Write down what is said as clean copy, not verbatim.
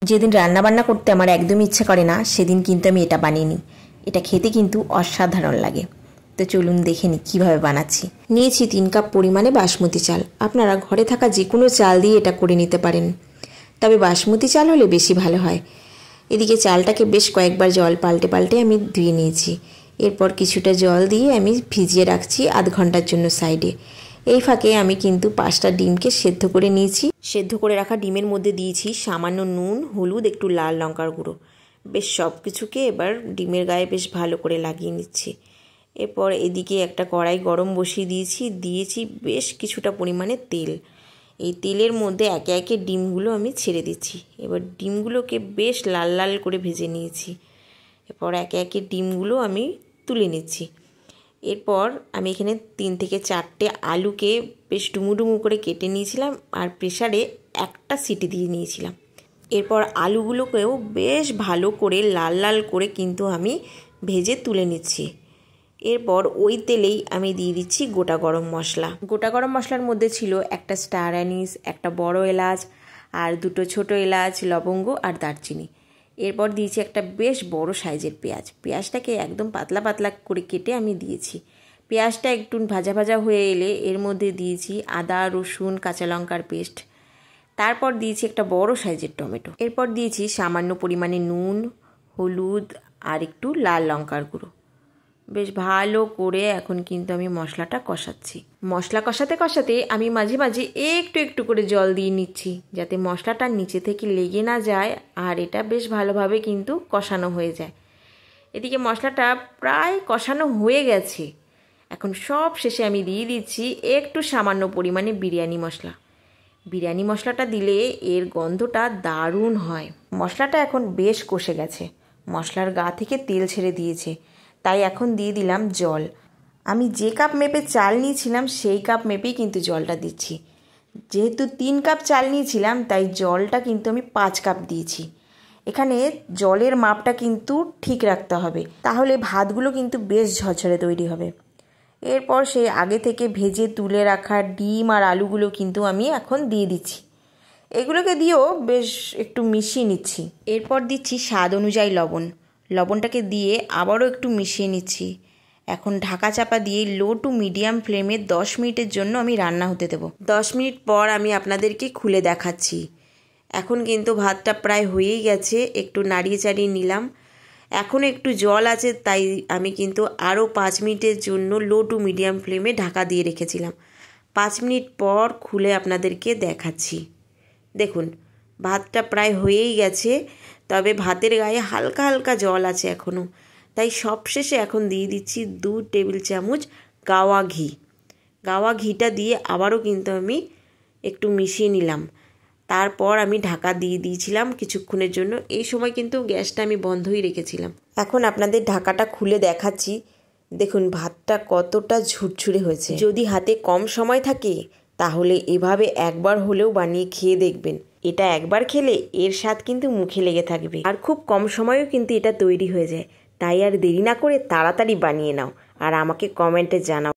যেদিন রান্নাবান্না করতে আমার একদমই ইচ্ছা করে না সেদিন কিন্তু আমি এটা বানিয়ে নিই। এটা খেতে কিন্তু অসাধারণ লাগে। তো চলুন দেখে নিই কীভাবে বানাচ্ছি। নিয়েছি 3 কাপ পরিমাণে বাসমতি চাল। আপনারা ঘরে থাকা যে কোনো চাল দিয়ে এটা করে নিতে পারেন, তবে বাসমতি চাল হলে বেশি ভালো হয়। এদিকে চালটাকে বেশ কয়েকবার জল পাল্টে পাল্টে আমি ধুয়ে নিয়েছি। এরপর কিছুটা জল দিয়ে আমি ভিজিয়ে রাখছি আধ ঘন্টার জন্য সাইডে। এই ফাঁকে আমি কিন্তু 5টা ডিমকে সেদ্ধ করে নিয়েছি। সেদ্ধ করে রাখা ডিমের মধ্যে দিয়েছি সামান্য নুন, হলুদ, একটু লাল লঙ্কার গুঁড়ো। বেশ সব কিছুকে এবার ডিমের গায়ে বেশ ভালো করে লাগিয়ে নিচ্ছি। এরপর এদিকে একটা কড়াই গরম বসিয়ে দিয়েছি বেশ কিছুটা পরিমাণে তেল। এই তেলের মধ্যে একে একে ডিমগুলো আমি ছেড়ে দিচ্ছি। এবার ডিমগুলোকে বেশ লাল লাল করে ভেজে নিয়েছি। এরপর একে একে ডিমগুলো আমি তুলে নিচ্ছি। এরপর আমি এখানে 3 থেকে 4টে আলুকে বেশ ডুমু করে কেটে নিয়েছিলাম আর প্রেসারে একটা সিটি দিয়ে নিয়েছিলাম। এরপর আলুগুলোকেও বেশ ভালো করে লাল লাল করে কিন্তু আমি ভেজে তুলে নিচ্ছি। এরপর ওই তেলেই আমি দিয়ে দিচ্ছি গোটা গরম মশলা। গোটা গরম মশলার মধ্যে ছিল একটা স্টার অ্যানিস, একটা বড় এলাচ আর 2টো ছোটো এলাচ, লবঙ্গ আর দারচিনি। এরপর দিয়েছি একটা বেশ বড় সাইজের পেঁয়াজ। পেঁয়াজটাকে একদম পাতলা পাতলা করে কেটে আমি দিয়েছি। পেঁয়াজটা একটু ভাজা ভাজা হয়ে এলে এর মধ্যে দিয়েছি আদা, রসুন, কাঁচা লঙ্কার পেস্ট। তারপর দিয়েছি একটা বড় সাইজের টমেটো। এরপর দিয়েছি সামান্য পরিমাণে নুন, হলুদ আর একটু লাল লঙ্কার গুঁড়ো। বেশ ভালো করে এখন কিন্তু আমি মশলাটা কষাচ্ছি। মশলা কষাতে কষাতে আমি মাঝে মাঝে একটু একটু করে জল দিয়ে নিচ্ছি, যাতে মশলাটা নিচে থেকে লেগে না যায় আর এটা বেশ ভালোভাবে কিন্তু কষানো হয়ে যায়। এদিকে মশলাটা প্রায় কষানো হয়ে গেছে। এখন সব শেষে আমি দিয়ে দিচ্ছি একটু সামান্য পরিমাণে বিরিয়ানি মশলা। বিরিয়ানি মশলাটা দিলে এর গন্ধটা দারুণ হয়। মশলাটা এখন বেশ কষে গেছে, মশলার গা থেকে তেল ছেড়ে দিয়েছে। তাই এখন দিয়ে দিলাম জল। আমি যে কাপ মেপে চাল নিয়েছিলাম সেই কাপ মেপেই কিন্তু জলটা দিচ্ছি। যেহেতু 3 কাপ চাল নিয়েছিলাম তাই জলটা কিন্তু আমি 5 কাপ দিয়েছি। এখানে জলের মাপটা কিন্তু ঠিক রাখতে হবে, তাহলে ভাতগুলো কিন্তু বেশ ঝরঝরে তৈরি হবে। এরপর সেই আগে থেকে ভেজে তুলে রাখা ডিম আর আলুগুলো কিন্তু আমি এখন দিয়ে দিচ্ছি। এগুলোকে দিয়েও বেশ একটু মিশিয়ে নিচ্ছি। এরপর দিচ্ছি স্বাদ অনুযায়ী লবণ। লবণটাকে দিয়ে আবারও একটু মিশিয়ে নিচ্ছি। এখন ঢাকা চাপা দিয়ে লো টু মিডিয়াম ফ্লেমে 10 মিনিটের জন্য আমি রান্না হতে দেব। 10 মিনিট পর আমি আপনাদেরকে খুলে দেখাচ্ছি। এখন কিন্তু ভাতটা প্রায় হয়েই গেছে, একটু নাড়িয়ে চাড়িয়ে নিলাম। এখনও একটু জল আছে, তাই আমি কিন্তু আরও 5 মিনিটের জন্য লো টু মিডিয়াম ফ্লেমে ঢাকা দিয়ে রেখেছিলাম। 5 মিনিট পর খুলে আপনাদেরকে দেখাচ্ছি। দেখুন ভাতটা প্রায় হয়েই গেছে, তবে ভাতের গায়ে হালকা হালকা জল আছে এখনও। তাই সবশেষে এখন দিয়ে দিচ্ছি 2 টেবিল চামচ গাওয়া ঘি। গাওয়া ঘিটা দিয়ে আবারও কিন্তু আমি একটু মিশিয়ে নিলাম। তারপর আমি ঢাকা দিয়ে দিয়েছিলাম কিছুক্ষণের জন্য। এই সময় কিন্তু গ্যাসটা আমি বন্ধই রেখেছিলাম। এখন আপনাদের ঢাকাটা খুলে দেখাচ্ছি। দেখুন ভাতটা কতটা ঝুরঝুরে হয়েছে। যদি হাতে কম সময় থাকে তাহলে এভাবে একবার হলেও বানিয়ে খেয়ে দেখবেন। এটা একবার খেলে এর স্বাদ কিন্তু মুখে লেগে থাকবে, আর খুব কম সময়েও কিন্তু এটা তৈরি হয়ে যায়। তাই আর দেরি না করে তাড়াতাড়ি বানিয়ে নাও আর আমাকে কমেন্টে জানাও।